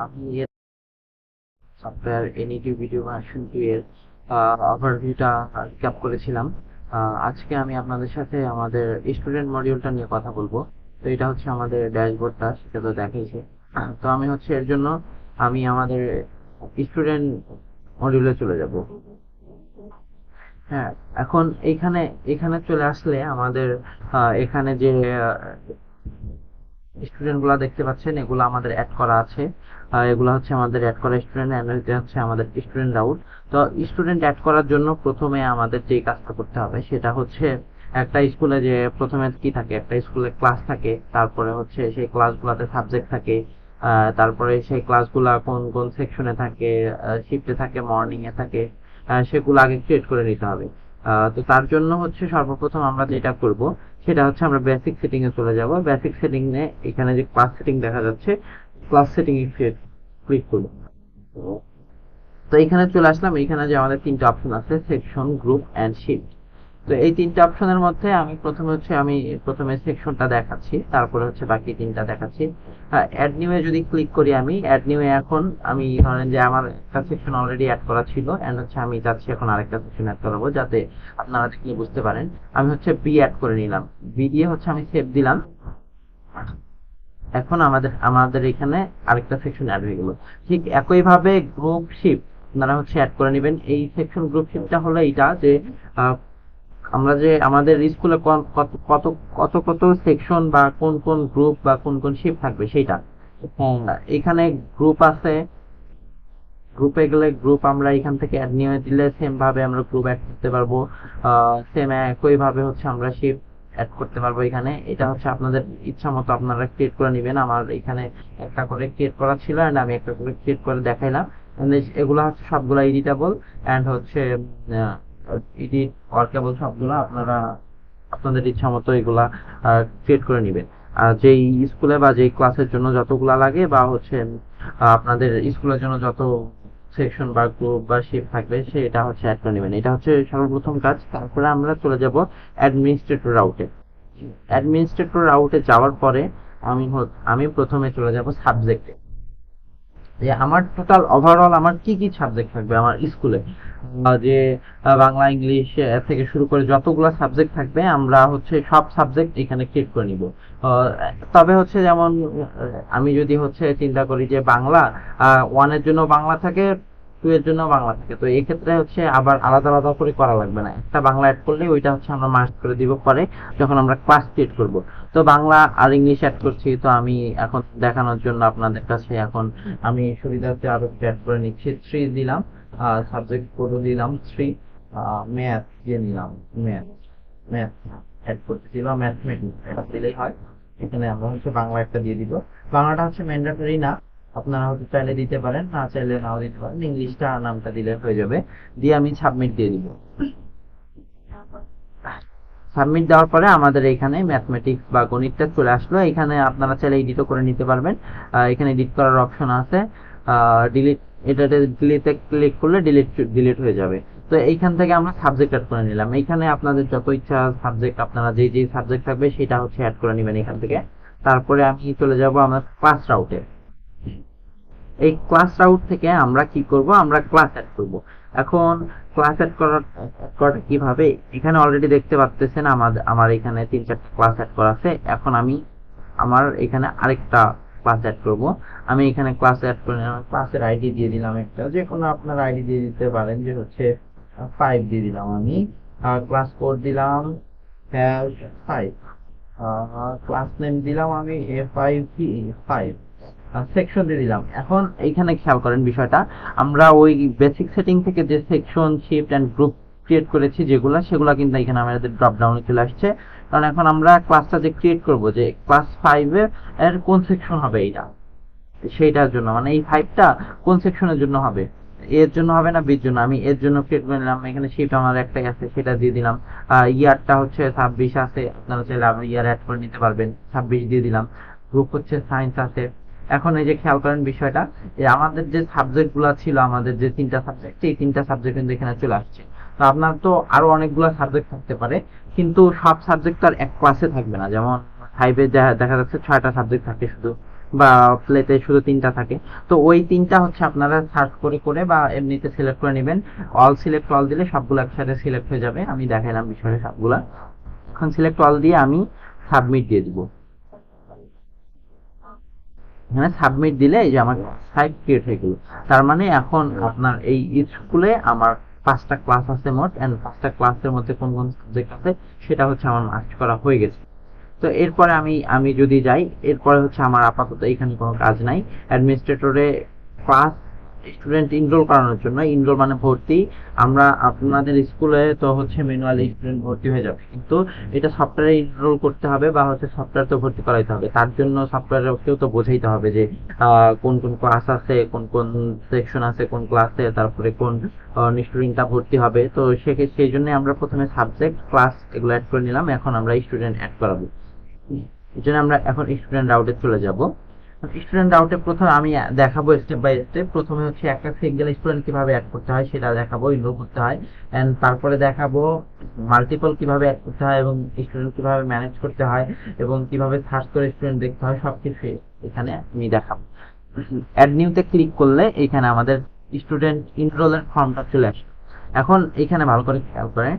আমি software NED video version 2 এর ওভারভিউটা recap করেছিলাম। আজকে আমি আপনাদের সাথে আমাদের স্টুডেন্ট মডিউলটা নিয়ে কথা বলবো। তো এটা হচ্ছে আমাদের ড্যাশবোর্ডটা, সেটা তো দেখাইছে। তো আমি হচ্ছে এর জন্য আমি আমাদের স্টুডেন্ট মডিউলে চলে যাব। হ্যাঁ, এখন এইখানে এখানে চলে আসলে আমাদের এখানে যে স্টুডেন্ট গুলা দেখতে পাচ্ছেন, এগুলো আমাদের অ্যাড করা আছে। এগুলো হচ্ছে আমাদের অ্যাড করা স্টুডেন্ট, এন্ড এটা হচ্ছে আমাদের স্টুডেন্ট রাউট। তো স্টুডেন্ট অ্যাড করার জন্য প্রথমে আমাদের যে কাজটা করতে হবে সেটা হচ্ছে, একটা স্কুলে যে প্রথমে কি থাকে, একটা স্কুলে ক্লাস থাকে, তারপরে হচ্ছে সেই ক্লাসগুলোতে সাবজেক্ট থাকে। তারপরে সেই ক্লাসগুলা কোন কোন সেকশনে থাকে, শিফটে থাকে, মর্নিং এ থাকে, সেগুলো আগে ক্রিয়েট করে নিতে হবে। তো তার জন্য হচ্ছে সর্বপ্রথম আমরা যেটা করব সেটা হচ্ছে আমরা বেসিক সেটিং এ চলে যাব। বেসিক সেটিং এ এখানে যে ক্লাস সেটিং দেখা যাচ্ছে, ক্লাস সেটিং এ ক্লিক করব। তো এখানে চলে আসলাম। এখানে যে আমাদের তিনটা অপশন আছে, সেকশন, গ্রুপ এন্ড শিফট। তো এই তিনটা অপশনের মধ্যে আমি প্রথমে সেকশনটা দেখাচ্ছি, তারপরে হচ্ছে বাকি তিনটা দেখাচ্ছি। অ্যাড নিউ এ যদি ক্লিক করি, আমি অ্যাড নিউ এ এখন আমি ধরেন যে আমার একটা সেকশন অলরেডি অ্যাড করা ছিল, এন্ড হচ্ছে আমি চাচ্ছি এখন আরেকটা সেকশন অ্যাড করাবো, যাতে আপনারা দেখলে বুঝতে পারেন। আমি হচ্ছে বি অ্যাড করে নিলাম, বি দিয়ে হচ্ছে আমি সেভ দিলাম। এখন আমাদের আমাদের এখানে আরেকটা সেকশন অ্যাড হয়ে গেল। ঠিক একইভাবে গ্রুপ শিফট আপনারা হচ্ছে অ্যাড করে নেবেন। এই সেকশন গ্রুপ শিফটটা হলো এইটা যে আহ, আমরা যে আমাদের স্কুলে কত কত কত কত সেকশন বা কোন কোন গ্রুপ বা কোন কোন শিফট থাকবে সেইটা। এখানে গ্রুপ আছে, গ্রুপে গেলে গ্রুপ আমরা এখান থেকে অ্যাড নিয়ে দিলে সেম ভাবে আমরা গ্রুপ অ্যাড করতে পারবো। সেম একই ভাবে হচ্ছে আমরা শিফট অ্যাড করতে পারবো এখানে। এটা হচ্ছে আপনাদের ইচ্ছা মতো আপনারা ক্রিয়েট করে নেবেন। আমার এখানে একটা করে ক্রিয়েট করা ছিল, এন্ড আমি একটা করে ক্রিয়েট করে দেখাইলাম। And এগুলা হচ্ছে সবগুলা এডিটেবল, এন্ড হচ্ছে এডিট ওয়ার্কেবল, সবগুলা আপনারা আপনাদের ইচ্ছা মতো এগুলা ক্রিয়েট করে নেবেন। আর যেই স্কুলে বা যেই ক্লাসের জন্য যতগুলা লাগে, বা হচ্ছে আপনাদের স্কুলের জন্য যত সেকশন বা গ্রুপ বা শিফট থাকবে সেটা হচ্ছে অ্যাড করে নেবেন। এটা হচ্ছে সর্বপ্রথম কাজ। তারপরে আমরা চলে যাব অ্যাডমিনিস্ট্রেটর রাউটে। অ্যাডমিনিস্ট্রেটর রাউটে যাওয়ার পরে আমি প্রথমে চলে যাব সাবজেক্টে, যে আমার টোটাল ওভারঅল আমার কি কি সাবজেক্ট থাকবে আমার স্কুলে। যে বাংলা, ইংলিশ থেকে শুরু করে যতগুলো সাবজেক্ট থাকবে আমরা হচ্ছে সব সাবজেক্ট এখানে ক্রিয়েট করে নিব। তবে হচ্ছে যেমন আমি যদি হচ্ছে চিন্তা করি যে বাংলা, ওয়ানের জন্য বাংলা থাকে, টু এর জন্য বাংলা থাকে, তো এই ক্ষেত্রে হচ্ছে আবার আলাদা আলাদা করে করা লাগবে না, একটা বাংলা অ্যাড করলে ওইটা হচ্ছে আমরা মার্ক করে দিব পরে যখন আমরা ক্লাস ক্রিয়েট করব। তো বাংলা আর ইংলিশ অ্যাড করছি, তো আমি এখন দেখানোর জন্য আপনাদের কাছে এখন আমি সুবিধার্থে আরো অ্যাড করে নিচ্ছি। 3 দিলাম, সাবজেক্ট কোডও দিলাম 3, ম্যাথ দিয়ে নিলাম, ম্যাথ ম্যাথ অ্যাড করতেছি, বা ম্যাথমেটিক্স এটা দিলেই হয়। এখানে আমরা হচ্ছে বাংলা একটা দিয়ে দিব। বাংলাটা হচ্ছে ম্যান্ডেটরি না, আপনারা হয়তো চাইলে দিতে পারেন, না চাইলে নাও দিতে পারেন, ইংলিশটা নামটা দিলে হয়ে যাবে। দিয়ে আমি সাবমিট দিয়ে দিব। সাবমিট দেওয়ার পরে আমাদের এখানে ম্যাথমেটিক্স বা গণিতটা চলে আসলো। এখানে আপনারা চাইলে এডিটও করে নিতে পারবেন। এখানে এডিট করার অপশন আছে। ডিলিট, এটাতে ডিলিটে ক্লিক করলে ডিলিট ডিলিট হয়ে যাবে। তো এইখান থেকে আমরা সাবজেক্ট অ্যাড করে নিলাম। এইখানে আপনাদের যত ইচ্ছা সাবজেক্ট, আপনারা যে যে সাবজেক্ট থাকবে সেটা হচ্ছে অ্যাড করে নেবেন এখান থেকে। তারপরে আমি চলে যাব আমার ক্লাস রাউটে। এই ক্লাস রাউট থেকে আমরা কি করব, আমরা ক্লাস অ্যাড করব। এখন ক্লাস অ্যাড করাটা কিভাবে, এখানে অলরেডি দেখতে পাচ্ছেন আমার এখানে 3-4টা ক্লাস অ্যাড করা আছে। এখন আমি আমার এখানে আরেকটা ক্লাস অ্যাড করব। আমি এখানে ক্লাস অ্যাড করে নিলাম, ক্লাসের আইডি দিয়ে দিলাম একটা, যে কোনো আপনার আইডি দিয়ে দিতে পারেন, যে হচ্ছে 5 দিয়ে দিলাম আমি। ক্লাস কোড দিলাম #5, ক্লাস নেম দিলাম আমি A5P5, সেকশন দিয়ে দিলাম। এখন এইখানে খেয়াল করেন বিষয়টা, আমরা ওই বেসিক সেটিং থেকে যে section, shift and group create করেছি যেগুলা, সেগুলা কিন্তু এখানে আমাদের ড্রপ ডাউনে চলে আসছে। কারণ এখন আমরা ক্লাসটা যে ক্রিয়েট করব, যে ক্লাস 5 এর কোন সেকশন হবে এইটা, সেইটার জন্য মানে এই 5টা কোন সেকশনের জন্য হবে, এর জন্য হবে না বির জন্য, আমি এর জন্য ক্রিয়েট করে নিলাম। এখানে শিফট আমার একটাই আছে, সেটা দিয়ে দিলাম। ইয়ারটা হচ্ছে 26 আছে, আপনারা চাইলে আপনি ইয়ার অ্যাড করে নিতে পারবেন, 26 দিয়ে দিলাম। গ্রুপ হচ্ছে সায়েন্স আছে। এখন এই যে খেয়াল করেন বিষয়টা, যে আমাদের যে সাবজেক্ট গুলা ছিল, আমাদের যে 3টা সাবজেক্ট, এই 3টা সাবজেক্ট কিন্তু এখানে চলে আসছে। তো আপনার তো আরো অনেকগুলো সাবজেক্ট থাকতে পারে, কিন্তু সব সাবজেক্ট তো আর এক ক্লাসে থাকবে না। যেমন 5 এ দেখা যাচ্ছে 6টা সাবজেক্ট থাকে শুধু, বা প্লেতে শুধু 3টা থাকে। তো ওই 3টা হচ্ছে আপনারা সার্চ করে করে বা এমনিতে সিলেক্ট করে নেবেন। অল সিলেক্ট অল দিলে সবগুলো একসাথে সিলেক্ট হয়ে যাবে। আমি দেখাইলাম বিষয়ে সবগুলা। এখন সিলেক্ট অল দিয়ে আমি সাবমিট দিয়ে দিব। এখানে সাবমিট দিলে এই যে আমার সাইট ক্রিয়েট হয়ে গেল। তার মানে এখন আপনার এই স্কুলে আমার 5টা ক্লাস আছে মোট, এন্ড 5টা ক্লাসের মধ্যে কোন কোন সাবজেক্ট আছে সেটা হচ্ছে আমার মার্ক করা হয়ে গেছে। তো এরপরে আমি আমি যদি যাই, এরপরে হচ্ছে আমার আপাতত এখানে কোনো কাজ নাই। অ্যাডমিনিস্ট্রেটরে ক্লাস স্টুডেন্ট ইনরোল করানোর জন্য, ইনরোল মানে ভর্তি, আমরা আপনাদের স্কুলে তো হচ্ছে ম্যানুয়ালি স্টুডেন্ট ভর্তি হয়ে যাবে, কিন্তু এটা সফটওয়্যারে ইনরোল করতে হবে বা হচ্ছে সফটওয়্যার তো ভর্তি করাইতে হবে। তার জন্য সফটওয়্যারকেও তো বোঝাইতে হবে যে কোন কোন ক্লাস আছে, কোন কোন সেকশন আছে কোন ক্লাসে, তারপরে কোন স্টুডেন্টটা ভর্তি হবে। তো সেই জন্য আমরা প্রথমে সাবজেক্ট ক্লাস এগুলো অ্যাড করে নিলাম। এখন আমরা স্টুডেন্ট অ্যাড করাবো। এই জন্য আমরা এখন স্টুডেন্ট রাউটে চলে যাব। স্টুডেন্ট রাউটে প্রথমে আমি দেখাবো স্টেপ বাই স্টেপ। প্রথমে হচ্ছে একটা সিঙ্গেল স্টুডেন্ট কিভাবে অ্যাড করতে হয় সেটা দেখাবো, ইনরোল করতে হয়, এন্ড তারপরে দেখাবো মাল্টিপল কিভাবে অ্যাড করতে হয় এবং স্টুডেন্ট কিভাবে ম্যানেজ করতে হয় এবং কিভাবে সার্চ করে স্টুডেন্ট দেখতে হয়, সবকিছু এখানে আমি দেখাবো। অ্যাড নিউতে ক্লিক করলে এখানে আমাদের স্টুডেন্ট ইনরোলের ফর্মটা চলে আসে। এখন এখানে ভালো করে খেয়াল করে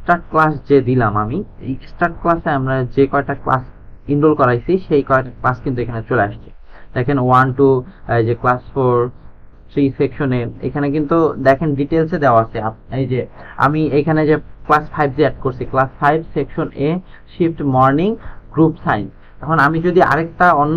স্টার্ট ক্লাস যে দিলাম আমি, এই স্টার্ট ক্লাসে আমরা যে কয়টা ক্লাস ইনরোল করাইছি সেই কয়টা ক্লাস কিন্তু এখানে চলে আসছে। দেখেন 1 2 যে ক্লাস 4 3 সেকশনে এখানে কিন্তু দেখেন ডিটেলসে দেওয়া আছে। এই যে আমি এখানে যে ক্লাস 5 যে অ্যাড করছি, ক্লাস 5 সেকশন এ শিফট মর্নিং গ্রুপ সায়েন্স। এখন আমি যদি আরেকটা অন্য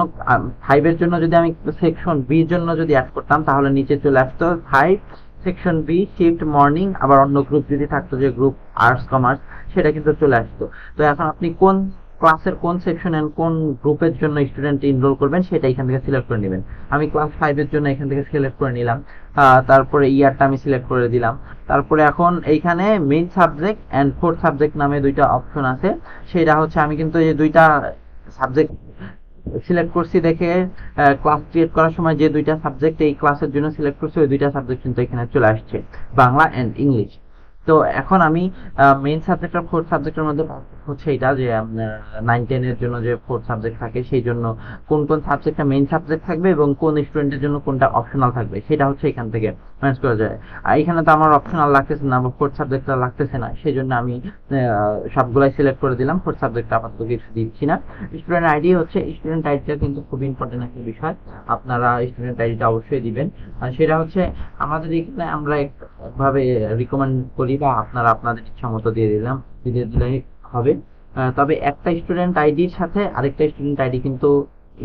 5 এর জন্য যদি আমি সেকশন বি এর জন্য যদি অ্যাড করতাম তাহলে নিচে চলে আসতো 5 সেকশন বি শিফট মর্নিং, আবার অন্য গ্রুপ যদি থাকতো যে গ্রুপ আর্টস কমার্স সেটা কিন্তু চলে আসতো। তো এখন আপনি কোন ক্লাসের কোন সেকশন এন্ড কোন গ্রুপের জন্য স্টুডেন্ট এনরোল করবেন সেটা এখান থেকে সিলেক্ট করে নেবেন। আমি ক্লাস 5 এর জন্য এখান থেকে সিলেক্ট করে নিলাম। তারপরে ইয়ারটা আমি সিলেক্ট করে দিলাম। তারপরে এখন এইখানে main subject and fourth subject নামে দুইটা অপশন আছে। সেটা হচ্ছে আমি কিন্তু এই দুইটা সাবজেক্ট সিলেক্ট করছি দেখে ক্লাস ক্রিয়েট করার সময় যে দুইটা সাবজেক্ট এই ক্লাসের জন্য সিলেক্ট করছি ওই দুইটা সাবজেক্ট কিন্তু এখানে চলে আসছে, বাংলা এন্ড ইংলিশ। তো এখন আমি মেইন সাবজেক্ট আর ফোর্থ সাবজেক্টের মধ্যে হচ্ছে এটা যে 9 10 এর জন্য যে ফোর্থ সাবজেক্ট থাকে সেই জন্য কোন কোন সাবজেক্টটা মেইন সাবজেক্ট থাকবে এবং কোন স্টুডেন্টের জন্য কোনটা অপশনাল থাকবে সেটা হচ্ছে এখান থেকে ম্যানেজ করা যায়। আর এখানে তো আমার অপশনাল লাগতেছে না বা ফোর্থ সাবজেক্টটা লাগতেছে না, সেই জন্য আমি সবগুলাই সিলেক্ট করে দিলাম, ফোর্থ সাবজেক্ট আপাতত কিছু দিচ্ছি না। স্টুডেন্ট আইডি হচ্ছে, স্টুডেন্ট আইডিটা কিন্তু খুব ইম্পর্টেন্ট একটা বিষয়, আপনারা স্টুডেন্ট আইডিটা অবশ্যই দিবেন। আর সেটা হচ্ছে আমাদের এখানে আমরা একভাবে রিকমেন্ড করি বা আপনারা আপনাদের ইচ্ছা মতো দিয়ে দিলেই হবে। তবে একটা স্টুডেন্ট আইডির সাথে আরেকটা স্টুডেন্ট আইডি কিন্তু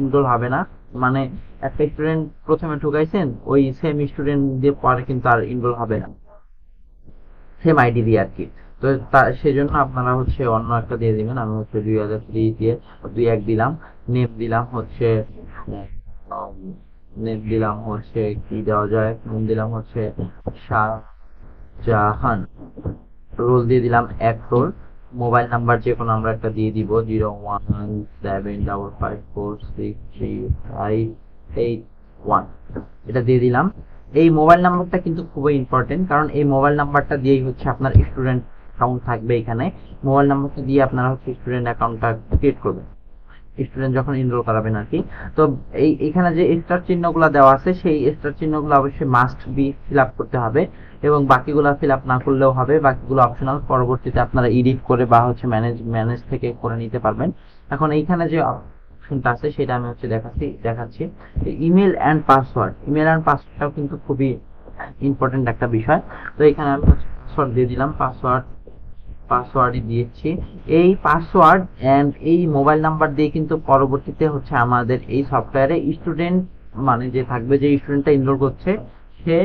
ইনরোল হবে না। মানে একটা স্টুডেন্ট প্রথমে ঢুকাইছেন ওই সেম স্টুডেন্ট দিয়ে পরে কিন্তু আর ইনরোল হবে না, সেম আইডি দিয়ে আর কি। তো সেজন্য আপনারা হচ্ছে অন্য একটা দিয়ে দিবেন। আমি হচ্ছে 2003 দিয়ে 21 দিলাম। নেম দিলাম হচ্ছে কি দেওয়া যায়, নেম দিলাম হচ্ছে শাহজাহান। রোল দিয়ে দিলাম 1 রোল। মোবাইল নাম্বার যে কোনো আমরা একটা দিয়ে দিব 01755463581, এটা দিয়ে দিলাম। এই মোবাইল নাম্বারটা কিন্তু খুবই ইম্পর্টেন্ট, কারণ এই মোবাইল নাম্বারটা দিয়েই হচ্ছে আপনার স্টুডেন্ট অ্যাকাউন্ট থাকবে। এখানে মোবাইল নাম্বারটা দিয়ে আপনারা হচ্ছে স্টুডেন্ট অ্যাকাউন্টটা ক্রিয়েট করবেন স্টুডেন্ট যখন এনরোল করাবেন আর কি। তো এখানে যে স্টার চিহ্নগুলো দেওয়া আছে সেই স্টার চিহ্নগুলো অবশ্যই মাস্ট বি ফিল আপ করতে হবে, এবং বাকিগুলো ফিল আপ না করলেও হবে, বাকিগুলো অপশনাল, পরবর্তীতে আপনারা এডিট করে বা হচ্ছে ম্যানেজ থেকে করে নিতে পারবেন। এখন এইখানে যে অপশনটা আছে সেটা আমি হচ্ছে দেখাচ্ছি email and password. Email and পাসওয়ার্ডটাও কিন্তু খুবই ইম্পর্টেন্ট একটা বিষয়। তো এখানে আমি হচ্ছে পাসওয়ার্ড দিয়ে দিলাম, পাসওয়ার্ডই দিয়েছি। এই পাসওয়ার্ড এন্ড এই মোবাইল নাম্বার দিয়ে কিন্তু পরবর্তীতে হচ্ছে আমাদের এই সফটওয়্যারে স্টুডেন্ট মানে যে থাকবে, যে স্টুডেন্টটা এনরোল করছে সে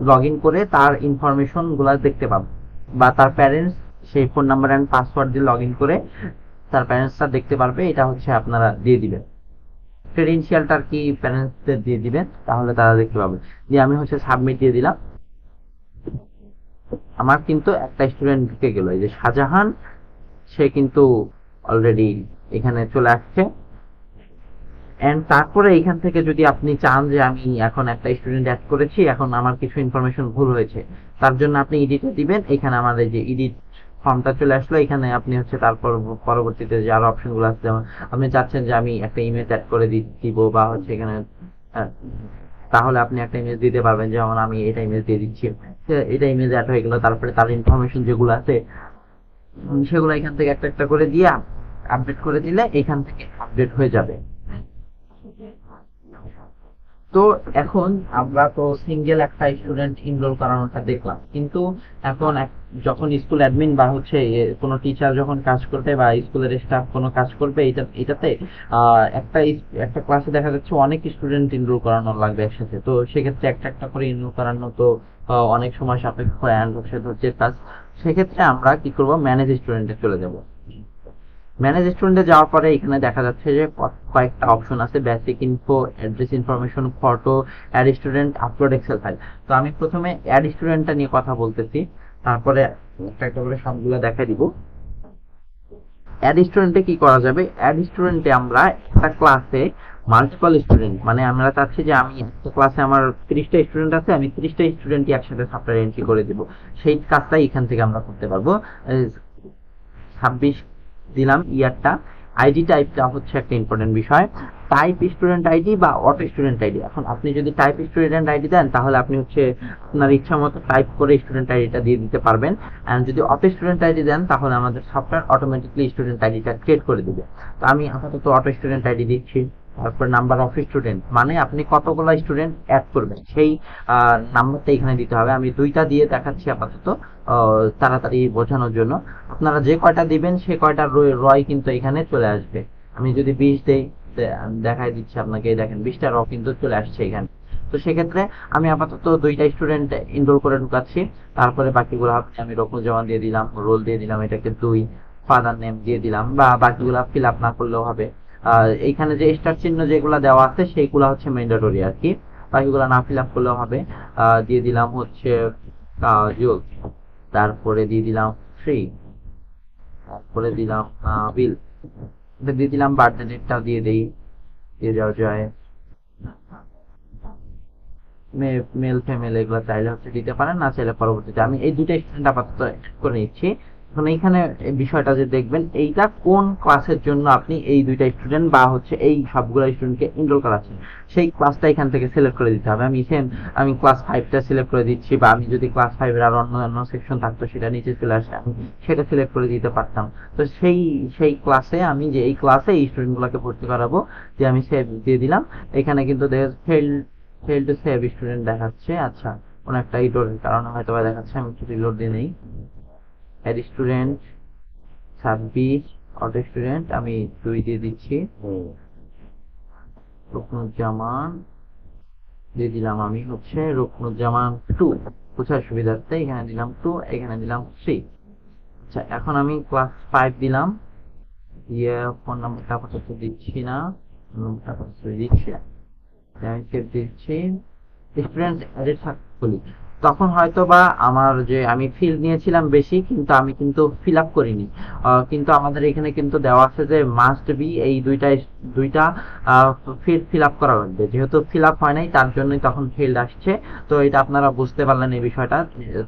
লগ ইন করে তার ইনফরমেশন গুলা দেখতে পাবে, বা তার প্যারেন্টস সেই ফোন নাম্বার এন্ড পাসওয়ার্ড দিয়ে লগ ইন করে তার প্যারেন্টসটা দেখতে পারবে। এটা হচ্ছে আপনারা দিয়ে দিবেন, ক্রেডেনশিয়ালটা আর কি প্যারেন্টসদের দিয়ে দিবেন, তাহলে তারা দেখতে পাবে। দিয়ে আমি হচ্ছে সাবমিট দিয়ে দিলাম। আমার কিন্তু একটা স্টুডেন্ট ঢুকে গেল, এই যে শাহজাহান, সে কিন্তু অলরেডি এখানে চলে আসছে। এন্ড তারপরে এখান থেকে যদি আপনি চান যে আমি এখন একটা স্টুডেন্ট অ্যাড করেছি, এখন আমার কিছু ইনফরমেশন ভুল হয়েছে, তার জন্য আপনি এডিটে দিবেন। এখানে আমাদের যে এডিট ফর্মটা চলে আসলো। এখানে আপনি হচ্ছে তারপর পরবর্তীতে যে আরো অপশন গুলো আছে, যেমন আপনি চাচ্ছেন যে আমি একটা ইমেজ অ্যাড করে দিব বা হচ্ছে এখানে আহ, তাহলে আপনি একটা ইমেজ দিতে পারবেন, যেমন আমি এটা ইমেজ দিয়ে দিচ্ছি। এটা ইমেজ অ্যাড হয়ে গেল, তারপরে তার ইনফরমেশন যেগুলো আছে সেগুলো এখান থেকে একটা একটা করে দিয়ে আপডেট করে দিলে এখান থেকে আপডেট হয়ে যাবে। তো এখন আমরা তো সিঙ্গেল একটা স্টুডেন্ট এনরোল করানোটা দেখলাম, কিন্তু এখন যখন স্কুল অ্যাডমিন বা হচ্ছে কোনো টিচার যখন কাজ করবে বা স্কুলের স্টাফ কোনো কাজ করবে এটাতে একটা একটা ক্লাসে দেখা যাচ্ছে অনেক স্টুডেন্ট এনরোল করানো লাগবে একসাথে। তো সেক্ষেত্রে একটা একটা করে এনরোল করানো তো অনেক সময় সাপেক্ষ অ্যান্ড হচ্ছে ধৈর্যের কাজ। সেক্ষেত্রে আমরা কি করব, ম্যানেজ স্টুডেন্টে চলে যাব। ম্যানেজ স্টুডেন্টে যাওয়ার পরে এখানে দেখা যাচ্ছে যে কয়েকটা অপশন আছে, basic info, address information, photo, add student, upload excel file. তো আমি প্রথমে অ্যাড স্টুডেন্টটা নিয়ে কথা বলতেছি, তারপরে একটা একটা করে সবগুলো দেখাই দিব। অ্যাড স্টুডেন্টে কি করা যাবে, অ্যাড স্টুডেন্টে আমরা একটা ক্লাসে মাল্টিপল স্টুডেন্ট, মানে আমরা চাচ্ছি যে আমি একটা ক্লাসে আমার 30টা স্টুডেন্ট আছে, আমি 30টা স্টুডেন্টই একসাথে সফটওয়্যার এন্ট্রি করে দিব। সেই কাজটাই এখান থেকে আমরা করতে পারবো। 26 দিলাম ইয়ারটা। আইডি টাইপটা হচ্ছে একটা ইম্পর্টেন্ট বিষয়, টাইপ স্টুডেন্ট আইডি বা অটো স্টুডেন্ট আইডি। এখন আপনি যদি টাইপ স্টুডেন্ট আইডি দেন তাহলে আপনি হচ্ছে আপনার ইচ্ছা মতো টাইপ করে স্টুডেন্ট আইডিটা দিয়ে দিতে পারবেন। এন্ড যদি অটো স্টুডেন্ট আইডি দেন তাহলে আমাদের সফটওয়্যার অটোমেটিকলি স্টুডেন্ট আইডিটা ক্রিয়েট করে দিবে। তো আমি আপাতত অটো স্টুডেন্ট আইডি দিচ্ছি। তারপর নাম্বার অফ স্টুডেন্ট, মানে আপনি কতগুলো স্টুডেন্ট অ্যাড করবেন সেই নাম্বারটা এখানে দিতে হবে। আমি 2টা দিয়ে দেখাচ্ছি আপাতত তাড়াতাড়ি বোঝানোর জন্য। আপনারা যে কয়টা দিবেন সে কয়টা রয় কিন্তু এখানে চলে আসবে। আমি যদি 20 দেই, আমি দেখাই দিচ্ছি আপনাকে, দেখেন 20টা র কিন্তু চলে আসছে এখানে। তো সেক্ষেত্রে আমি আপাতত 2টা স্টুডেন্ট এনরোল করে ঢুকাচ্ছি। তারপরে বাকিগুলো আমি রকমজামান দিয়ে দিলাম, রোল দিয়ে দিলাম এটাকে 2, ফাদার নেম দিয়ে দিলাম, বা বাকিগুলো ফিল আপ না করলেও হবে। এইখানে যে স্টার চিহ্ন যেগুলো দেওয়া আছে সেইগুলো হচ্ছে ম্যান্ডেটরি আর কি, বাকিগুলো না ফিল আপ করলেও হবে। দিয়ে দিলাম হচ্ছে কাজল, তারপরে দিয়ে দিলাম ফ্রি, তারপরে দিলাম বিল, দিয়ে দিলাম বার্থডে ডেটটাও দিয়ে দেই, দিয়ে দেওয়া যায়। মেল ফিমেল এগুলো চাইলে হচ্ছে দিতে পারেন, না চাইলে পরবর্তীতে। আমি এই দুটো স্টুডেন্ট আপাতত add করে নিচ্ছি। এখন এইখানে এই বিষয়টা যে দেখবেন, এইটা কোন ক্লাসের জন্য আপনি এই 2টা স্টুডেন্ট বা হচ্ছে এই সবগুলো স্টুডেন্টকে এনরোল করাচ্ছেন সেই ক্লাসটা এখান থেকে সিলেক্ট করে দিতে হবে। আমি ক্লাস 5টা সিলেক্ট করে দিচ্ছি, বা আমি যদি ক্লাস 5 এর আর অন্য সেকশন থাকতো সেটা নিচে চলে আসে, আমি সেটা সিলেক্ট করে দিতে পারতাম। তো সেই ক্লাসে আমি যে এই ক্লাসে এই স্টুডেন্টগুলোকে ভর্তি করাবো, যে আমি সেভ দিয়ে দিলাম। এখানে কিন্তু ফেল টু সেভ স্টুডেন্ট দেখাচ্ছে। আচ্ছা, কোনো একটা ইডোরের কারণে হয়তো বা দেখাচ্ছে, আমি একটু রিলোড দিয়ে নেই। অ্যাড স্টুডেন্ট 26, অটো স্টুডেন্ট আমি 2 দিয়ে দিচ্ছি, রুকনুজ্জামান দিয়ে দিলাম, আমি হচ্ছে রুকনুজ্জামান 2 বোঝার সুবিধার্থে এখানে দিলাম 2, এখানে দিলাম 3। আচ্ছা, এখন আমি ক্লাস 5 দিলাম, দিয়ে ফোন নাম্বারটা আপাতত দিচ্ছি না, ফোন নাম্বারটা আপাতত দিচ্ছি, আমি সেভ দিচ্ছি। Student added successfully. তখন হয়তো বা আমার যে আমি ফিল্ড নিয়েছিলাম বেশি, কিন্তু আমি কিন্তু ফিল আপ করিনি। কিন্তু আমাদের এখানে কিন্তু দেওয়া আছে যে মাস্ট বি এই দুইটা ফিল্ড ফিল আপ করা লাগবে, যেহেতু ফিল আপ হয় নাই তার জন্যই তখন ফিল্ড আসছে। তো এটা আপনারা বুঝতে পারলেন এই বিষয়টা।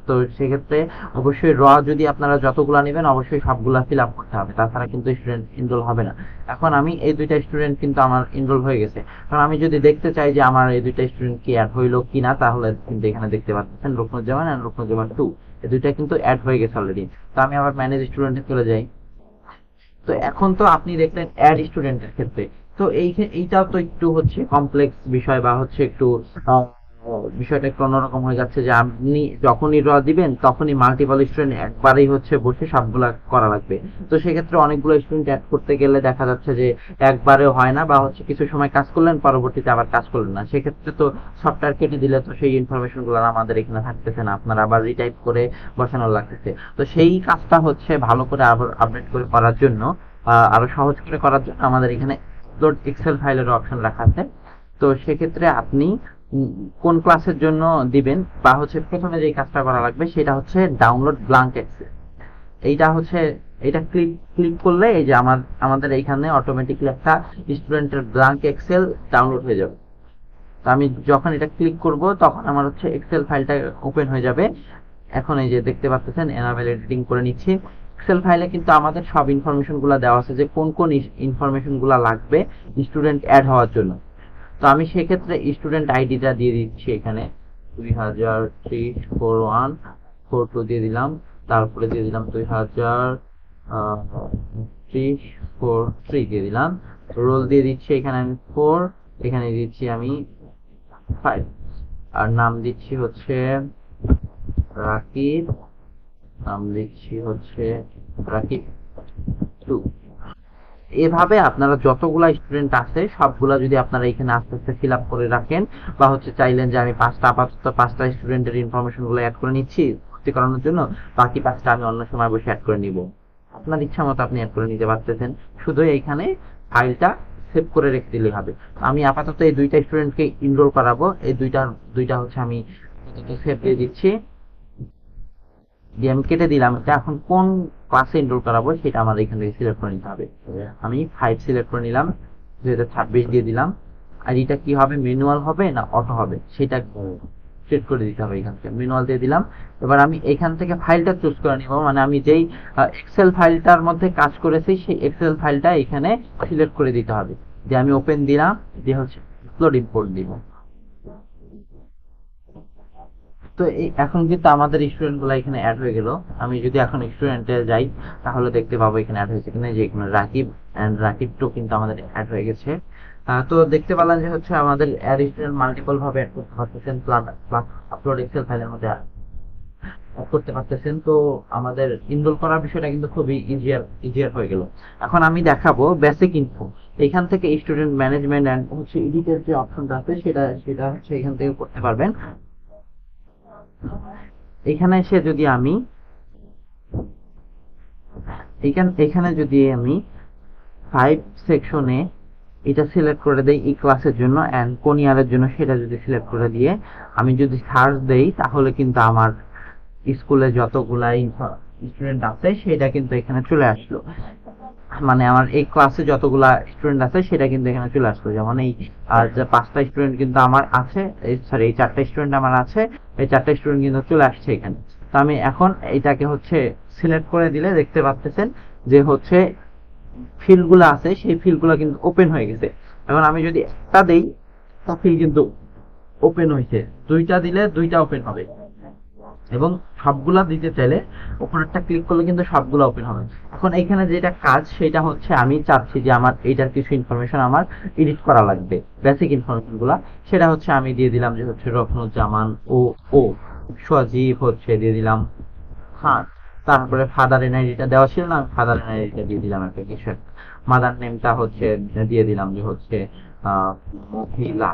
তো সেক্ষেত্রে অবশ্যই যদি আপনারা যতগুলা নেবেন অবশ্যই সবগুলা ফিল আপ করতে হবে, তাছাড়া কিন্তু স্টুডেন্ট এনরোল হবে না। এখন আমি এই 2টা স্টুডেন্ট কিন্তু আমার এনরোল হয়ে গেছে। কারণ আমি যদি দেখতে চাই যে আমার এই 2টা স্টুডেন্ট কি অ্যাড হইলো কিনা, তাহলে কিন্তু এখানে দেখতে পাচ্ছেন রুকনুজ্জামান এন্ড রুকনুজ্জামান 2, এই 2টা কিন্তু অ্যাড হয়ে গেছে অলরেডি। তো আমি আবার ম্যানেজ স্টুডেন্টে চলে যাই। তো এখন তো আপনি দেখলেন অ্যাড স্টুডেন্টের ক্ষেত্রে, তো এইটাও তো একটু হচ্ছে কমপ্লেক্স বিষয়, বা হচ্ছে একটু বিষয়টা একটু অন্যরকম হয়ে যাচ্ছে, যে আপনি যখনই দিবেন তখনই মাল্টিপল স্টুডেন্ট একবারেই হচ্ছে বসে সবগুলা করা লাগবে। তো সেক্ষেত্রে অনেকগুলো স্টুডেন্ট অ্যাড করতে গেলে দেখা যাচ্ছে যে একবারেও হয় না, বা হচ্ছে কিছু সময় কাজ করলেন পরবর্তীতে আবার কাজ করলেন না। সেক্ষেত্রে তো সফটওয়্যার কেটে দিলে তো সেই ইনফরমেশন গুলো আমাদের এখানে থাকতেছে না, আপনার আবার রিটাইপ করে বসানো লাগতেছে। তো সেই কাজটা হচ্ছে ভালো করে আবার আপডেট করে করার জন্য, আরো সহজ করে করার জন্য আমাদের এখানে আপলোড এক্সেল ফাইলের অপশন রাখা আছে। তো সেক্ষেত্রে আপনি কোন ক্লাসের জন্য দিবেন, বা হচ্ছে প্রথমে যে কাজটা করা লাগবে সেটা হচ্ছে ডাউনলোড ব্ল্যাঙ্ক এক্সেল। এইটা হচ্ছে, এটা ক্লিক ক্লিক করলে এই যে আমাদের এইখানে অটোমেটিকলি একটা স্টুডেন্টের ব্ল্যাঙ্ক এক্সেল ডাউনলোড হয়ে যাবে। তো আমি যখন এটা ক্লিক করব তখন আমার হচ্ছে এক্সেল ফাইলটা ওপেন হয়ে যাবে। এখন এই যে দেখতে পাচ্ছেন এনাবেল এডিটিং করে নিচ্ছি। এক্সেল ফাইলে কিন্তু আমাদের সব ইনফরমেশন গুলা দেওয়া আছে যে কোন কোন ইনফরমেশন গুলা লাগবে স্টুডেন্ট অ্যাড হওয়ার জন্য। তো আমি সেক্ষেত্রে স্টুডেন্ট আইডিটা দিয়ে দিচ্ছি এখানে 20034142 দিয়ে দিলাম, তারপরে দিয়ে দিলাম 200343 দিয়ে দিলাম, রোল দিয়ে দিচ্ছি এখানে আমি 4, এখানে দিচ্ছি আমি 5, আর নাম দিচ্ছি হচ্ছে রাকিব, নাম দিচ্ছি হচ্ছে রাকিব 2। এভাবে আপনারা যতগুলা স্টুডেন্ট আছে সবগুলা যদি আপনারা এখানে আস্তে আস্তে ফিল আপ করে রাখেন, বা হচ্ছে চাইলেন যে আমি আপাতত 5টা স্টুডেন্টের ইনফরমেশন গুলো অ্যাড করে নিচ্ছি ভর্তি করানোর জন্য, বাকি 5টা আমি অন্য সময় বসে অ্যাড করে নিব, আপনার ইচ্ছা মতো আপনি অ্যাড করে নিতে পারতেছেন। শুধু এইখানে ফাইলটা সেভ করে রেখে দিলেই হবে। আমি আপাতত এই 2টা স্টুডেন্টকে ইনরোল করাবো, এই দুইটা হচ্ছে আমি সেভ দিয়ে দিচ্ছি, দিয়ে আমি কেটে দিলাম। এটা এখন কোন ক্লাসে এনরোল করাবো সেটা আমার এখান থেকে সিলেক্ট করে নিতে হবে। আমি 5 সিলেক্ট করে নিলাম, 2026 দিয়ে দিলাম। আর এটা কি হবে, ম্যানুয়াল হবে না অটো হবে সেটা সেট করে দিতে হবে। এখান থেকে ম্যানুয়াল দিয়ে দিলাম। এবার আমি এখান থেকে ফাইলটা চুজ করে নিব, মানে আমি যেই এক্সেল ফাইলটার মধ্যে কাজ করেছি সেই এক্সেল ফাইলটা এখানে সিলেক্ট করে দিতে হবে। যে আমি ওপেন দিলাম, দিয়ে হচ্ছে আপলোড ইম্পোর্ট দিব। তো এখন কিন্তু আমাদের স্টুডেন্ট গুলো এখানে অ্যাড হয়ে গেল। আমি যদি এখন স্টুডেন্টে যাই তাহলে দেখতে পাবো এখানে অ্যাড হয়েছে কিনা, যে এখানে রাকিব এন্ড রাকিব 2 কিন্তু আমাদের অ্যাড হয়ে গেছে। তো দেখতে পেলাম যে হচ্ছে আমাদের অ্যাড স্টুডেন্ট মাল্টিপল ভাবে অ্যাড করতে পারতেছেন, প্লাস আপলোড এক্সেল ফাইলের মধ্যে অ্যাড করতে পারতেছেন। তো আমাদের ইনরোল করার বিষয়টা কিন্তু খুবই ইজিয়ার হয়ে গেল। এখন আমি দেখাবো বেসিক ইনফো। এখান থেকে স্টুডেন্ট ম্যানেজমেন্ট এন্ড হচ্ছে এডিটের যে অপশনটা আছে সেটা হচ্ছে এখান থেকে করতে পারবেন। এখানে এসে যদি আমি এখানে যদি আমি 5 সেকশনে এটা সিলেক্ট করে দেই এই ক্লাসের জন্য এন্ড কোন ইয়ারের জন্য সেটা যদি সিলেক্ট করে দিয়ে আমি যদি সার্চ দেই তাহলে কিন্তু আমার স্কুলে যতগুলা স্টুডেন্ট আছে সেটা কিন্তু এখানে চলে আসলো। মানে আমার এই ক্লাসে যতগুলা স্টুডেন্ট আছে সেটা কিন্তু এখানে চলে আসলো। যেমন এই যে 5টা স্টুডেন্ট কিন্তু আমার আছে, সরি এই 4টা স্টুডেন্ট আমার আছে, এই 4টা স্টুডেন্ট কিন্তু চলে আসছে এখানে। তো আমি এখন এইটাকে হচ্ছে সিলেক্ট করে দিলে দেখতে পাচ্ছেন যে হচ্ছে ফিল্ডগুলো আছে সেই ফিল্ডগুলো কিন্তু ওপেন হয়ে গেছে। এখন আমি যদি একটা দেই তা ফিল্ড কিন্তু ওপেন হয়েছে, 2টা দিলে 2টা ওপেন হবে, এবং সবগুলা দিতে চাইলে উপরেরটা ক্লিক করলে কিন্তু সবগুলো ওপেন হবে। এখন এখানে যেটা কাজ সেটা হচ্ছে আমি চাচ্ছি যে আমার এইটার কিছু ইনফরমেশন আমার এডিট করা লাগবে, বেসিক ইনফরমেশন গুলা। সেটা হচ্ছে আমি দিয়ে দিলাম যে হচ্ছে রফনুজ্জামান ও ও সজীব হচ্ছে দিয়ে দিলাম খান। তারপরে ফাদার এনআইডিটা দেওয়া ছিল না, ফাদার এনআইডিটা দিয়ে দিলাম একটা কিছু। মাদার নেমটা হচ্ছে দিয়ে দিলাম যে হচ্ছে মহিলা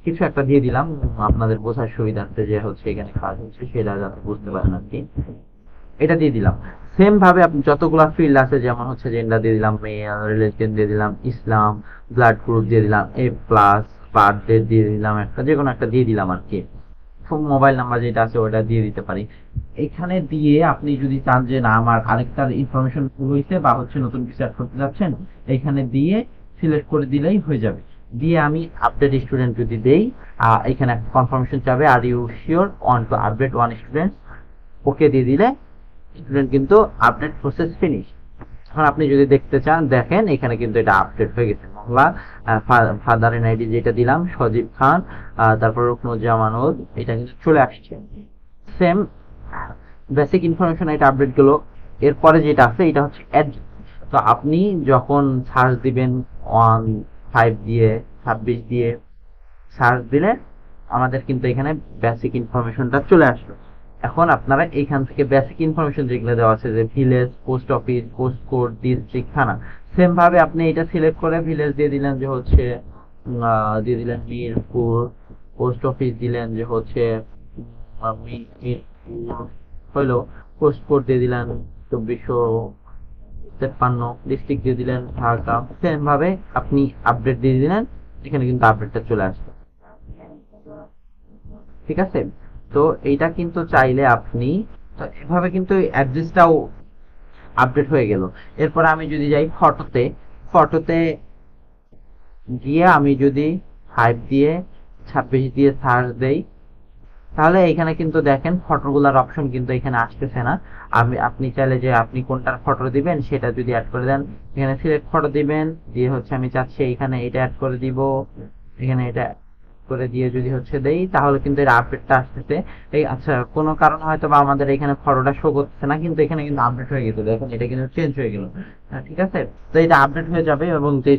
কিছু একটা দিয়ে দিলাম, আপনাদের বোঝার সুবিধার্থে যে হচ্ছে এখানে কাজ হচ্ছে সেটা যাতে বুঝতে পারেন আর কি। এটা দিয়ে দিলাম। সেম ভাবে আপনি যতগুলা ফিল্ড আছে যেমন হচ্ছে জেন্ডার দিয়ে দিলাম, মেল, রিলিজিয়ন দিয়ে দিলাম ইসলাম, ব্লাড গ্রুপ দিয়ে দিলাম এ প্লাস, বার্থডে দিয়ে দিলাম একটা, যে কোনো একটা দিয়ে দিলাম আর কি। মোবাইল নাম্বার যেটা আছে ওটা দিয়ে দিতে পারি। এখানে দিয়ে আপনি যদি চান যে না আমার আরেকটা ইনফরমেশন ভুল হয়েছে বা হচ্ছে নতুন কিছু অ্যাড করতে যাচ্ছেন, এখানে দিয়ে সিলেক্ট করে দিলেই হয়ে যাবে। দিয়ে আমি আপডেট স্টুডেন্ট যদি দেই, এখানে একটা কনফার্মেশন চাবে, are you sure on to update one student, okay দিয়ে দিলে স্টুডেন্ট কিন্তু আপডেট প্রসেস ফিনিশ। এখন আপনি যদি দেখতে চান দেখেন এখানে কিন্তু এটা আপডেট হয়ে গেছে। মহল্লা ফাদার এন আইডি যেটা দিলাম সজীব খান, তারপর রুকনুজ্জামান ওদ, এটা কিন্তু চলে আসছে। সেম বেসিক ইনফরমেশন এটা আপডেট গেল। এরপরে যেটা আছে এটা হচ্ছে অ্যাড। তো আপনি যখন সার্চ দিবেন 15 দিয়ে 26 দিয়ে সার্চ দিলে আমাদের কিন্তু এখানে বেসিক ইনফরমেশনটা চলে আসলো। এখন আপনারা এখান থেকে বেসিক ইনফরমেশন যেগুলো দেওয়া আছে যে village, post office, post code, district, থানা, সেম ভাবে আপনি এটা সিলেক্ট করে ভিলেজ দিয়ে দিলেন যে হচ্ছে দিয়ে দিলেন মিরপুর, পোস্ট অফিস দিলেন যে হচ্ছে মিরপুর হইলো, পোস্ট কোড দিয়ে দিলেন 2453, ডিস্ট্রিক্ট দিয়ে দিলেন ঢাকা। সেম ভাবে আপনি আপডেট দিয়ে দিলেন, এখানে কিন্তু আপডেটটা চলে আসবে। ঠিক আছে, তো এইটা কিন্তু চাইলে আপনি তো এভাবে কিন্তু অ্যাড্রেসটাও আপডেট হয়ে গেল। এরপর আমি যদি যাই ফটোতে, ফটোতে গিয়ে আমি যদি 5 দিয়ে 26 দিয়ে সার্চ দেই তাহলে এখানে কিন্তু দেখেন ফটোগুলার অপশন কিন্তু এখানে আসতেছে না। আপনি চাইলে যে আপনি কোনটার ফটো দিবেন সেটা যদি অ্যাড করে দেন, এখানে সিলেক্ট ফটো দিবেন, দিয়ে হচ্ছে আমি চাচ্ছি এখানে এটা অ্যাড করে দিব, এখানে এটা করে দিয়ে যদি হচ্ছে দেই তাহলে কিন্তু এর আপডেটটা আসতেছে। এই আচ্ছা, কোনো কারণ হয়তো বা আমাদের এখানে ফটোটা শো করতেছে না, কিন্তু এখানে কিন্তু আপডেট হয়ে গেছে, দেখেন এটা কিন্তু চেঞ্জ হয়ে গেল। ঠিক আছে, তো এটা আপডেট হয়ে যাবে এবং যে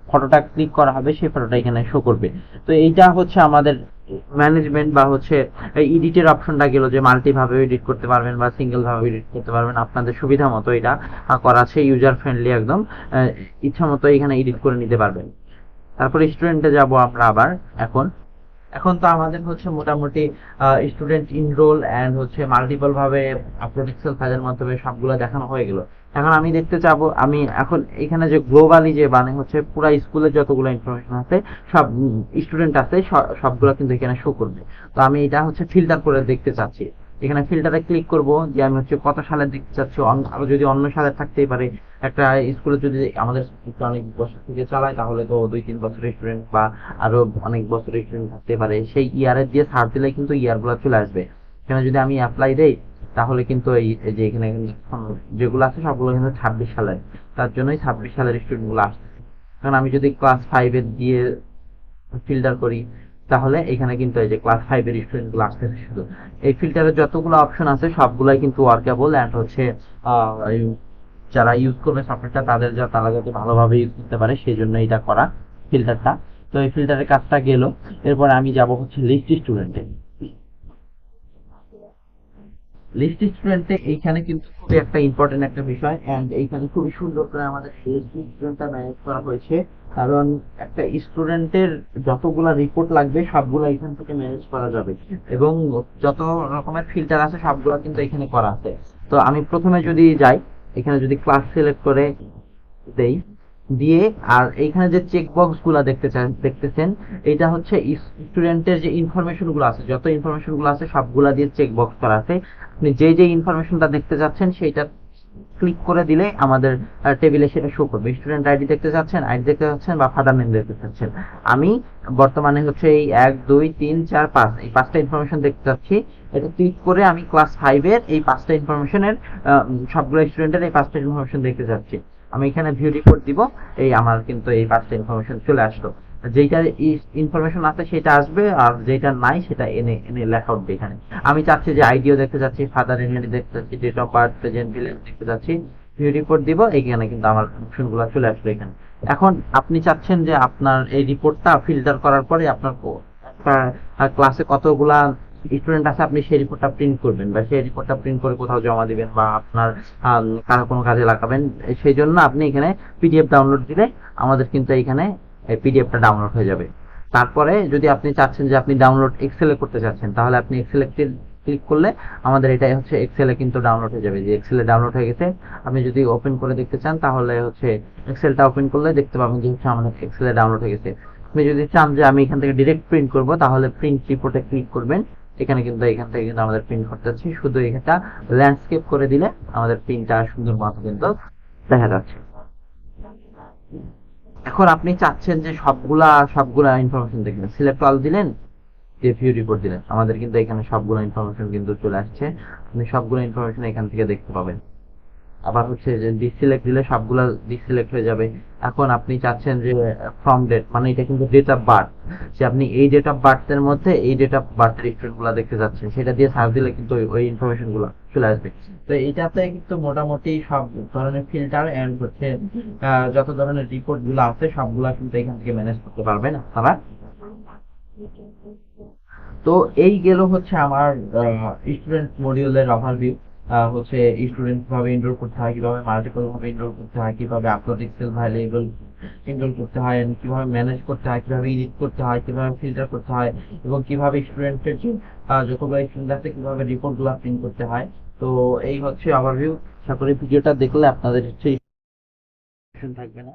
ফটোটা ক্লিক করা হবে সেই ফটোটা এখানে শো করবে। তো এইটা হচ্ছে আমাদের ম্যানেজমেন্ট বা হচ্ছে এডিটের অপশনটা গেল, যে মাল্টি ভাবে এডিট করতে পারবেন বা সিঙ্গেল ভাবে এডিট করতে পারবেন, আপনাদের সুবিধা মতো এটা করা আছে, ইউজার ফ্রেন্ডলি একদম, ইচ্ছা মতো এখানে এডিট করে নিতে পারবেন। তারপরে স্টুডেন্টে যাব আমরা আবার। এখন এখন তো আমাদের হচ্ছে মোটামুটি স্টুডেন্ট ইনরোল এন্ড হচ্ছে মাল্টিপল ভাবে আপলোড এক্সেল ফাইলের মাধ্যমে সবগুলো দেখানো হয়ে গেল। এখন আমি দেখতে চাবো, আমি এখন এখানে যে গ্লোবালি যে মানে হচ্ছে পুরা স্কুলের যতগুলো ইনফরমেশন আছে, সব স্টুডেন্ট আছে সবগুলো কিন্তু এখানে শো করবে। তো আমি এটা হচ্ছে ফিল্টার করে দেখতে চাচ্ছি। এখানে ফিল্টারে ক্লিক করব, যে আমি হচ্ছে কত সালে দেখতে চাচ্ছি, আরো যদি অন্য সালে থাকতেই পারে। একটা স্কুলে যদি আমাদের স্কুলটা অনেক বছর থেকে চালায় তাহলে তো 2-3 বছরের স্টুডেন্ট বা আরো অনেক বছরের স্টুডেন্ট থাকতে পারে, সেই ইয়ারের দিয়ে সার্চ দিলে কিন্তু ইয়ার গুলা চলে আসবে। এখানে যদি আমি অ্যাপ্লাই দেই তাহলে কিন্তু এই যে এখানে যেগুলো আছে সবগুলো কিন্তু 26 সালের, তার জন্যই 26 সালের স্টুডেন্ট গুলো আসছে। কারণ আমি যদি ক্লাস 5-এর দিয়ে ফিল্টার করি তাহলে এখানে কিন্তু এই যে ক্লাস 5-এর স্টুডেন্ট গুলো আসতেছে শুধু। এই ফিল্টারে যতগুলো অপশন আছে সবগুলাই কিন্তু ওয়ার্কেবল এন্ড হচ্ছে যারা ইউজ করবে সফটওয়্যারটা তারা যাতে ভালোভাবে ইউজ করতে পারে সেই জন্য এটা করা ফিল্টারটা। তো এই ফিল্টারের কাজটা গেল। এরপর আমি যাব হচ্ছে লিস্ট স্টুডেন্টে। লিস্ট স্টুডেন্টে এইখানে কিন্তু খুবই একটা ইম্পর্টেন্ট একটা বিষয়, এন্ড এইখানে খুবই সুন্দর করে আমাদের লিস্ট স্টুডেন্টটা ম্যানেজ করা হয়েছে। কারণ একটা স্টুডেন্টের যতগুলা রিপোর্ট লাগবে সবগুলা এখান থেকে ম্যানেজ করা যাবে, এবং যত রকমের ফিল্টার আছে সবগুলা কিন্তু এখানে করা আছে। তো আমি প্রথমে যদি যাই, এখানে যদি ক্লাস সিলেক্ট করে দেই, দিয়ে আর এইখানে যে চেক বক্স গুলা দেখতেছেন, এটা হচ্ছে স্টুডেন্টের যে ইনফরমেশন গুলো আছে, যত ইনফরমেশন গুলো আছে সবগুলা দিয়ে চেক বক্স করা আছে। আপনি যে যে ইনফরমেশনটা দেখতে চাচ্ছেন সেইটা ক্লিক করে দিলে আমাদের টেবিলে সেটা শো করবে। স্টুডেন্ট আইডি দেখতে চাচ্ছেন, আইডি দেখতে চাচ্ছেন, বা ফাদার নেম দেখতে চাচ্ছেন। আমি বর্তমানে হচ্ছে এই 1 2 3 4 5 এই 5টা ইনফরমেশন দেখতে চাচ্ছি। এটা ক্লিক করে আমি ক্লাস 5-এর এই 5টা ইনফরমেশনের সবগুলো স্টুডেন্টের এই 5টা ইনফরমেশন দেখতে চাচ্ছি। আমি এখানে ভিউ রিপোর্ট দিব, এই আমার কিন্তু এই 5টা ইনফরমেশন চলে আসলো। যেটা ইনফরমেশন আছে সেটা আসবে, আর যেটা নাই সেটা এনে এনে লেখা উঠবে এখানে। আমি চাচ্ছি যে আইডিও দেখতে চাচ্ছি, ফাদার ইমেল দেখতে চাচ্ছি, date of birth, present, village দেখতে চাচ্ছি, ভিউ রিপোর্ট দিব, এখানে কিন্তু আমার অপশন গুলো চলে আসলো এখানে। এখন আপনি চাচ্ছেন যে আপনার এই রিপোর্টটা ফিল্টার করার পরে আপনার ক্লাসে কতগুলা স্টুডেন্ট আছে আপনি সেই রিপোর্টটা প্রিন্ট করবেন, বা সেই রিপোর্টটা প্রিন্ট করে কোথাও জমা দিবেন, বা আপনার কারো কোনো কাজে লাগাবেন। সেই জন্য আপনি এখানে পিডিএফ ডাউনলোড দিলে আমাদের কিন্তু এখানে পিডিএফটা ডাউনলোড হয়ে যাবে। তারপরে যদি আপনি চাচ্ছেন যে আপনি ডাউনলোড এক্সেলে করতে চাচ্ছেন, তাহলে আপনি এক্সেলে ক্লিক করলে আমাদের এটাই হচ্ছে এক্সেলে কিন্তু ডাউনলোড হয়ে যাবে, যে এক্সেলে ডাউনলোড হয়ে গেছে। আপনি যদি ওপেন করে দেখতে চান তাহলে হচ্ছে এক্সেলটা ওপেন করলে দেখতে পাবেন যে হচ্ছে আমাদের এক্সেলে ডাউনলোড হয়ে গেছে। আপনি যদি চান যে আমি এখান থেকে ডিরেক্ট প্রিন্ট করব, তাহলে প্রিন্ট রিপোর্টে ক্লিক করবেন। এখান থেকে কিন্তু আমাদের প্রিন্ট করতে যাচ্ছে, শুধু এটা ল্যান্ডস্কেপ করে দিলে আমাদের প্রিন্টটা সুন্দর মতো কিন্তু দেখা যাচ্ছে। এখন আপনি চাচ্ছেন যে সবগুলা ইনফরমেশন দেখবেন, সিলেক্ট অল দিলেন, যে ভিউ রিপোর্ট দিলেন, আমাদের কিন্তু এখানে সবগুলো ইনফরমেশন কিন্তু চলে আসছে। আপনি সবগুলো ইনফরমেশন এখান থেকে দেখতে পাবেন। আবার হচ্ছে যে ডিসিলেক্ট দিলে সবগুলা ডিসিলেক্ট হয়ে যাবে। এখন আপনি চাচ্ছেন যে ফ্রম ডেট, মানে এটা কিন্তু ডেট অফ বার্থ, যে আপনি এই ডেট অফ বার্থের মধ্যে এই ডেট অফ বার্থের স্টুডেন্ট গুলা দেখতে যাচ্ছেন, সেটা দিয়ে সার্চ দিলে কিন্তু ওই ইনফরমেশন গুলো চলে আসবে। তো এইটাতে কিন্তু মোটামুটি সব ধরনের ফিল্টার এন্ড হচ্ছে যত ধরনের রিপোর্ট গুলো আছে সবগুলা কিন্তু এখান থেকে ম্যানেজ করতে পারবেন আপনারা। তো এই গেল হচ্ছে আমার স্টুডেন্ট মডিউলের ওভারভিউ। হচ্ছে স্টুডেন্ট কিভাবে এনরোল করতে হয়, কিভাবে মাল্টিপল ভাবে এনরোল করতে হয়, কিভাবে আপলোড এক্সেল ভ্যারিয়েবল এনরোল করতে হয়, and কিভাবে ম্যানেজ করতে হয়, কিভাবে এডিট করতে হয়, কিভাবে ফিল্টার করতে হয়, এবং কিভাবে স্টুডেন্টের যে যতগুলো স্টুডেন্ট আছে কিভাবে রিপোর্ট গুলো প্রিন্ট করতে হয়। তো এই হচ্ছে ওভারভিউ। আশা করি ভিডিওটা দেখলে আপনাদের হচ্ছে থাকবে না।